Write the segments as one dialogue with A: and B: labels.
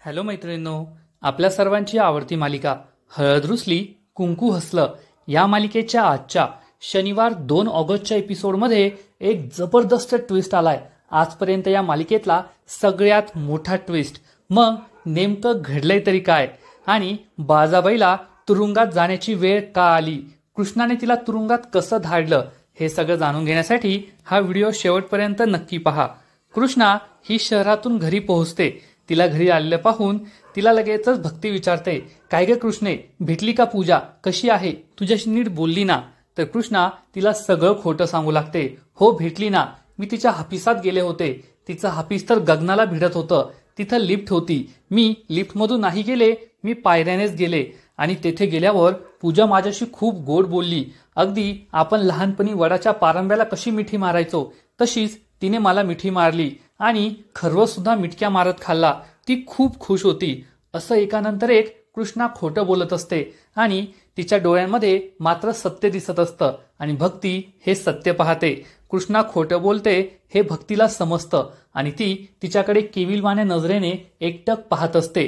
A: Hello मैत्रिणींनो, आपल्या सर्वांची आवडती मालिका हळद रुसली कुंकू हसलं या मालिकेच्या आजच्या शनिवार 2 ऑगस्टच्या एपिसोडमध्ये एक जबरदस्त ट्विस्ट आलाय. आजपर्यंत या मालिकेतला सगळ्यात मोठा ट्विस्ट. मग नेमकं घडलंय तरी काय आणि बाजाबाईला तुरुंगात जाण्याची वेळ का आली, कृष्णाने तिला तुरुंगात कसं धाडलं, हे सगळं जाणून घेण्यासाठी हा व्हिडिओ शेवटपर्यंत नक्की पहा. कृष्णा ही शहरातून घरी पोहोचते. तिला घरी आलेलं पाहून तिला लगेचच भक्ती विचारते, काय ग कृष्णे, भेटली का पूजा, कशी आहे, तुझ्याशी नीट बोलली ना? तर कृष्णा तिला सगळं खोटं सांगू लागते. हो भेटली ना, मी तिच्या हापिसात गेले होते. तिचं हापिस तर गगनाला भिडत होतं. तिथं लिफ्ट होती, मी लिफ्टमधून नाही गेले, मी पायऱ्यानेच गेले आणि तेथे गेल्यावर पूजा माझ्याशी खूप गोड बोलली. अगदी आपण लहानपणी वडाच्या पारंब्याला कशी मिठी मारायचो तशीच तिने मला मिठी मारली आणि खर्व सुद्धा मिठक्या मारत खाल्ला. ती खूप खुश होती. असं एकानंतर एक कृष्णा खोटं बोलत असते आणि तिच्या डोळ्यांमध्ये मात्र सत्य दिसत असतं आणि भक्ती हे सत्य पाहते. कृष्णा खोटं बोलते हे भक्तीला समजतं आणि ती तिच्याकडे केविलवाण्या नजरेने एकटक पाहत असते.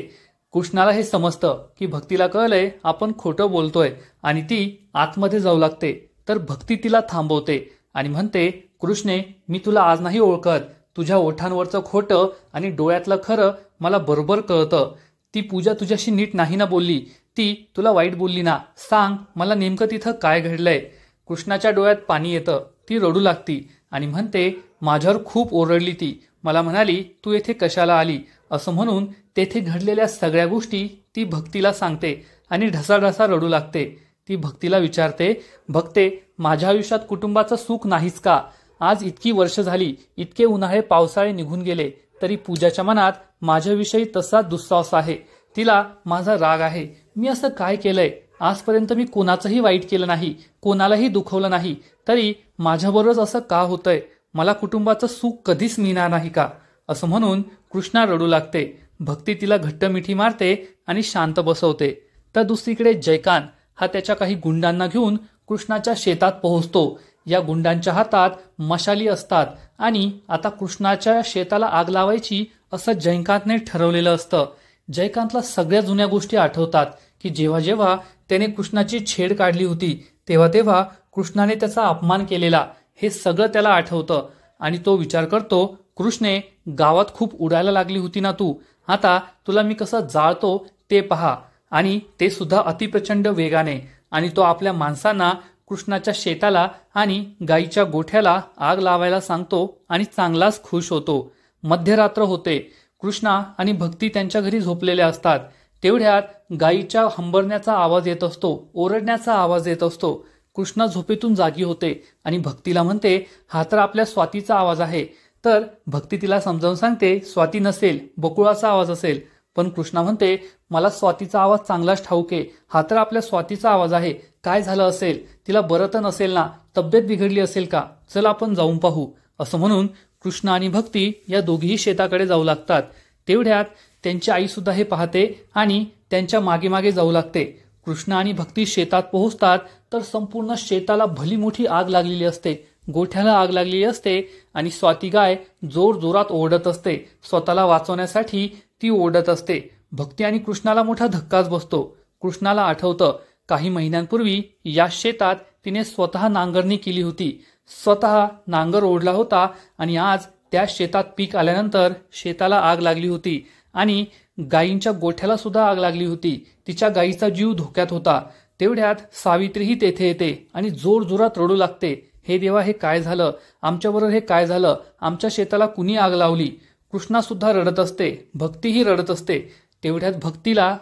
A: कृष्णाला हे समजतं की भक्तीला कळलंय आपण खोटं बोलतोय आणि ती आतमध्ये जाऊ लागते. तर भक्ती तिला थांबवते आणि म्हणते, कृष्णे, मी तुला आज नाही ओळखत. तुझ्या ओठांवरचं खोटं आणि डोळ्यातलं खरं मला बरोबर कळतं. ती पूजा तुझ्याशी नीट नाही ना बोलली, ती तुला वाईट बोलली ना? सांग मला नेमकं तिथं काय घडलंय? कृष्णाच्या डोळ्यात पाणी येतं. ती रडू लागती आणि म्हणते, माझ्यावर खूप ओरडली ती. मला म्हणाली तू येथे कशाला आली, असं म्हणून तेथे घडलेल्या सगळ्या गोष्टी ती भक्तीला सांगते आणि ढसाढसा रडू लागते. ती भक्तीला विचारते, भक्ते, माझ्या आयुष्यात कुटुंबाचं सुख नाहीच का? आज इतकी वर्ष झाली, इतके उन्हाळे पावसाळे निघून गेले, तरी पूजाच्या मनात माझ्याविषयी तसाच दुस्साहस आहे. तिला माझा राग आहे. मी असं काय केलंय? आजपर्यंत मी कोणाचंही वाईट केलं नाही, कोणालाही दुखवलं नाही, तरी माझ्याबरोबरच असं का होतंय? मला कुटुंबाचं सुख कधीच मिळणार नाही का? असं म्हणून कृष्णा रडू लागते. भक्ती तिला घट्ट मिठी मारते आणि शांत बसवते. तर दुसरीकडे जयकांत हा त्याच्या काही गुंडांना घेऊन कृष्णाच्या शेतात पोहोचतो. या गुंडांच्या हातात मशाली असतात आणि आता कृष्णाच्या शेताला आग लावायची असं जयकांतने ठरवलेलं असतं. जयकांतला सगळ्या जुन्या गोष्टी आठवतात की जेव्हा जेव्हा त्याने कृष्णाची छेड काढली होती तेव्हा तेव्हा कृष्णाने त्याचा अपमान केलेला, हे सगळं त्याला आठवतं आणि तो विचार करतो, कृष्णे, गावात खूप उडायला लागली होती ना तू, आता तुला मी कसं जाळतो ते पहा, आणि ते सुद्धा अतिप्रचंड वेगाने. आणि तो आपल्या माणसांना कृष्णाच्या शेताला आणि गाईच्या गोठ्याला आग लावायला सांगतो आणि चांगलाच खुश होतो. मध्यरात्र होते. कृष्णा आणि भक्ती त्यांच्या घरी झोपलेल्या असतात. तेवढ्यात गाईच्या हंबरण्याचा आवाज येत असतो, ओरडण्याचा आवाज येत असतो. कृष्णा झोपेतून जागी होते आणि भक्तीला म्हणते, हा तर आपल्या स्वातीचा आवाज आहे. तर भक्ती तिला समजावून सांगते, स्वाती नसेल, बकुळाचा आवाज असेल. पण कृष्णा म्हणते, मला स्वातीचा आवाज चांगलाच ठाऊक आहे, हा तर आपल्या स्वातीचा आवाज आहे. काय झालं असेल, तिला बरं तर नसेल ना, तब्येत बिघडली असेल का, चल आपण जाऊन पाहू. असं म्हणून कृष्णा आणि भक्ती या दोघीही शेताकडे जाऊ लागतात. तेवढ्यात त्यांची आई सुद्धा हे पाहते आणि त्यांच्या मागे मागे जाऊ लागते. कृष्णा आणि भक्ती शेतात पोहोचतात तर संपूर्ण शेताला भली मोठी आग लागलेली असते. गोठ्याला आग लागलेली असते आणि स्वाती गाय जोर जोरात ओरडत असते. स्वतःला वाचवण्यासाठी ती ओरडत असते. भक्ती आणि कृष्णाला मोठा धक्काच बसतो. कृष्णाला आठवतं, काही महिन्यांपूर्वी या शेतात तिने स्वतः नांगरणी केली होती, स्वतः नांगर ओढला होता आणि आज त्या शेतात पीक आल्यानंतर शेताला आग लागली होती आणि गायींच्या गोठ्याला सुद्धा आग लागली होती. तिच्या गायीचा जीव धोक्यात होता. तेवढ्यात सावित्रीही तेथे येते आणि जोर जोरात रडू लागते, हे देवा, हे काय झालं आमच्याबरोबर, हे काय झालं, आमच्या शेताला कुणी आग लावली? कृष्णा सुद्धा रडत असते, भक्तीही रडत असते. तेवढ्यात भक्तीला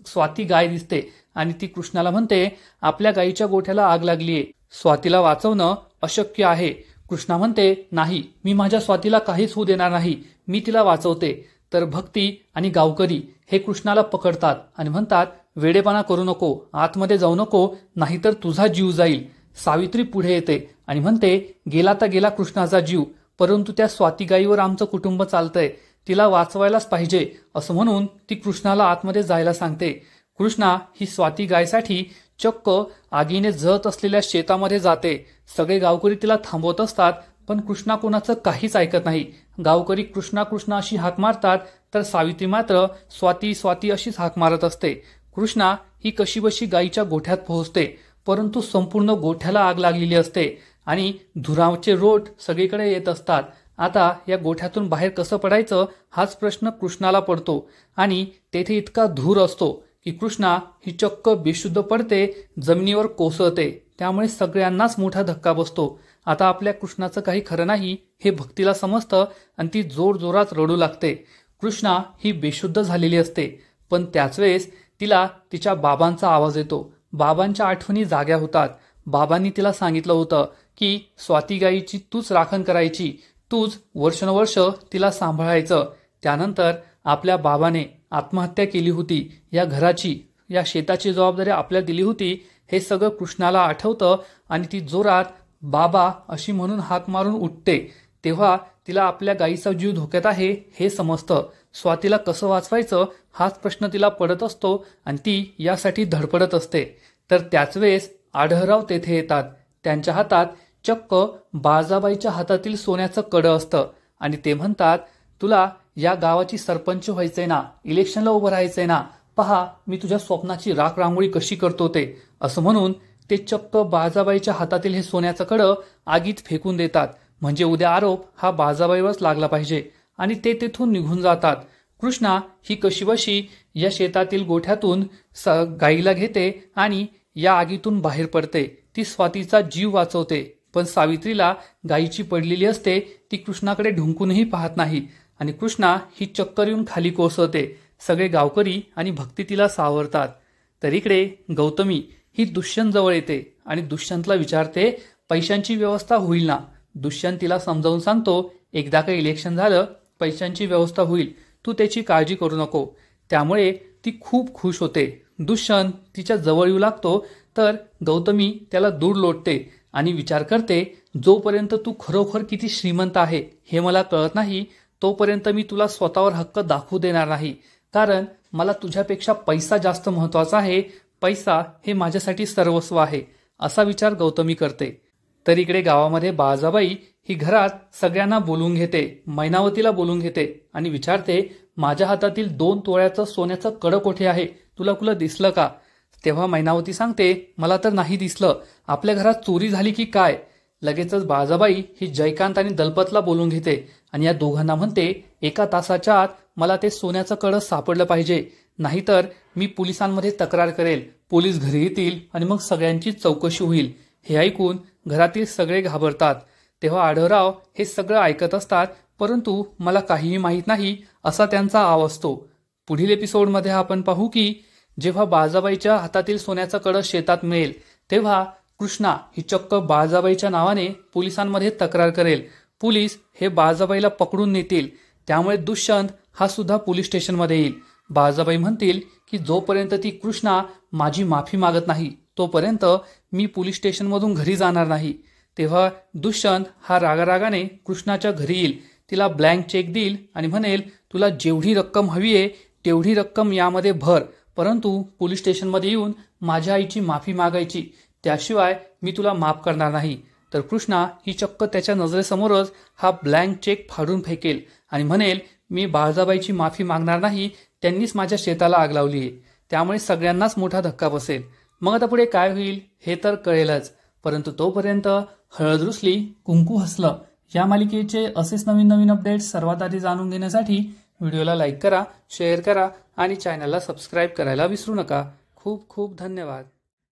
A: स्वाती गाय दिसते आणि ती कृष्णाला म्हणते, आपल्या गायीच्या गोठ्याला आग लागलीये, स्वातीला वाचवणं अशक्य आहे. कृष्णा म्हणते, नाही, मी माझ्या स्वातीला काहीच होऊ देणार नाही, मी तिला वाचवते. तर भक्ती आणि गावकरी हे कृष्णाला पकडतात आणि म्हणतात, वेडेपणा करू नको, आतमध्ये जाऊ नको, नाहीतर तुझा जीव जाईल. सावित्री पुढे येते आणि म्हणते, गेला तर गेला कृष्णाचा जीव, परंतु त्या स्वाती गायीवर आमचं कुटुंब चालतंय, तिला वाचवायलाच पाहिजे. असं म्हणून ती कृष्णाला आतमध्ये जायला सांगते. कृष्णा ही स्वाती गायसाठी चक्क आगीने जळत असलेल्या शेतामध्ये जाते. सगळे गावकरी तिला थांबवत असतात, पण कृष्णा कोणाचं काहीच ऐकत नाही. गावकरी कृष्णा कृष्णा अशी हाक मारतात तर सावित्री मात्र स्वाती स्वाती अशीच हाक मारत असते. कृष्णा ही कशीबशी गायीच्या गोठ्यात पोहोचते, परंतु संपूर्ण गोठ्याला आग लागलेली असते आणि धुराचे रोट सगळीकडे येत असतात. आता या गोठ्यातून बाहेर कसं पडायचं हाच प्रश्न कृष्णाला पडतो आणि तेथे इतका धूर असतो की कृष्णा ही चक्क बेशुद्ध पडते, जमिनीवर कोसळते. त्यामुळे सगळ्यांनाच मोठा धक्का बसतो. आता आपल्या कृष्णाचं काही खरं नाही हे भक्तीला समजतं आणि ती जोरजोरात रडू लागते. कृष्णा ही बेशुद्ध झालेली असते, पण त्याच वेळेस तिला तिच्या बाबांचा आवाज येतो. बाबांच्या आठवणी जाग्या होतात. बाबांनी तिला सांगितलं होतं की स्वाती गायीची तूच राखण करायची, तूच वर्षानुवर्ष तिला सांभाळायचं. त्यानंतर आपल्या बाबाने आत्महत्या केली होती. या घराची, या शेताची जबाबदारी आपल्याला दिली होती. हे सगळं कृष्णाला आठवतं आणि ती जोरात बाबा अशी म्हणून हाक मारून उठते. तेव्हा तिला आपल्या गायीचा जीव धोक्यात आहे हे समजतं. स्वातीला कसं वाचवायचं हाच प्रश्न तिला पडत असतो आणि ती यासाठी धडपडत असते. तर त्याच वेळेस आढळराव तेथे येतात. त्यांच्या हातात चक्क बाळजाबाईच्या हातातील सोन्याचं कडं असतं आणि ते म्हणतात, तुला या गावाची सरपंच व्हायचंय ना, इलेक्शनला उभं राहायचंय ना, पहा मी तुझ्या स्वप्नाची राख रांगोळी कशी करतो ते. असं म्हणून ते चक्क बाळजाबाईच्या हातातील हे सोन्याचं कडं आगीत फेकून देतात. म्हणजे उद्या आरोप हा बाळजाबाईवरच लागला पाहिजे आणि ते तेथून निघून जातात. कृष्णा ही कशीबशी या शेतातील गोठ्यातून गाईला घेते आणि या आगीतून बाहेर पडते. ती स्वातीचा जीव वाचवते. पण सावित्रीला गायीची पडलेली असते ती कृष्णाकडे ढुंकूनही पाहत नाही आणि कृष्णा ही चक्कर येऊन खाली कोसळते. सगळे गावकरी आणि भक्ती तिला सावरतात. तर इकडे गौतमी ही दुष्यंत जवळ येते आणि दुष्यंतला विचारते, पैशांची व्यवस्था होईल ना. दुष्यंत तिला समजावून सांगतो, एकदा का इलेक्शन झालं पैशांची व्यवस्था होईल, तू त्याची काळजी करू नको. त्यामुळे ती खूप खुश होते. दुष्यंत तिच्या जवळ येऊ लागतो तर गौतमी त्याला दूर लोटते आणि विचार करते, जोपर्यंत तू खरोखर किती श्रीमंत आहे हे मला कळत नाही तोपर्यंत मी तुला स्वतःवर हक्क दाखवू देणार नाही. कारण मला तुझ्यापेक्षा पैसा जास्त महत्वाचा आहे. पैसा हे माझ्यासाठी सर्वस्व आहे, असा विचार गौतमी करते. तर इकडे गावामध्ये बाळजाबाई ही घरात सगळ्यांना बोलून घेते. मैनावतीला बोलून घेते आणि विचारते, माझ्या हातातील 2 तोळ्याचं सोन्याचं कडं कुठे आहे, तुला दिसलं का. तेव्हा मैनावती सांगते, मला तर नाही दिसलं, आपल्या घरात चोरी झाली की काय. लगेचच बाळजाबाई ही जयकांत आणि दलपतला बोलून घेते आणि या दोघांना म्हणते, 1 तासाच्या आत मला ते सोन्याचं कडं सापडलं पाहिजे, नाहीतर मी पोलिसांमध्ये तक्रार करेल. पोलीस घरी येतील आणि मग सगळ्यांची चौकशी होईल. हे ऐकून घरातील सगळे घाबरतात. तेव्हा आढळराव हे सगळं ऐकत असतात, परंतु मला काहीही माहीत नाही असा त्यांचा आव असतो. पुढील एपिसोडमध्ये आपण पाहू की जेव्हा बाळजाबाईच्या हातातील सोन्याचं कडं शेतात मिळेल तेव्हा कृष्णा ही चक्क बाळजाबाईच्या नावाने पोलिसांमध्ये तक्रार करेल. पोलीस हे बाळजाबाईला पकडून नेतील. त्यामुळे दुष्यंत हा सुद्धा पोलीस स्टेशनमध्ये येईल. बाळजाबाई म्हणतील की जोपर्यंत ती कृष्णा माझी माफी मागत नाही तोपर्यंत मी पोलीस स्टेशनमधून घरी जाणार नाही. तेव्हा दुष्यंत हा रागारागाने कृष्णाच्या घरी येईल, तिला ब्लँक चेक देईल आणि म्हणेल, तुला जेवढी रक्कम हवी आहे तेवढी रक्कम यामध्ये भर, परंतु पोलीस स्टेशनमध्ये येऊन माझ्या आईची माफी मागायची, त्याशिवाय मी तुला माफ करणार नाही. तर कृष्णा ही चक्क त्याच्या नजरेसमोरच हा ब्लँक चेक फाडून फेकेल आणि म्हणेल, मी बाळजाबाईची माफी मागणार नाही, त्यांनीच माझ्या शेताला आग लावली आहे. त्यामुळे सगळ्यांनाच मोठा धक्का बसेल. मग आता पुढे काय होईल हे तर कळेलच. परंतु तोपर्यंत हळद रुसली कुंकू हसलं या मालिकेचे असेच नवीन अपडेट्स सर्वात आधी जाणून घेण्यासाठी व्हिडिओला लाईक करा, शेअर करा आणि चॅनलला सबस्क्राईब करायला विसरू नका. खूप खूप धन्यवाद.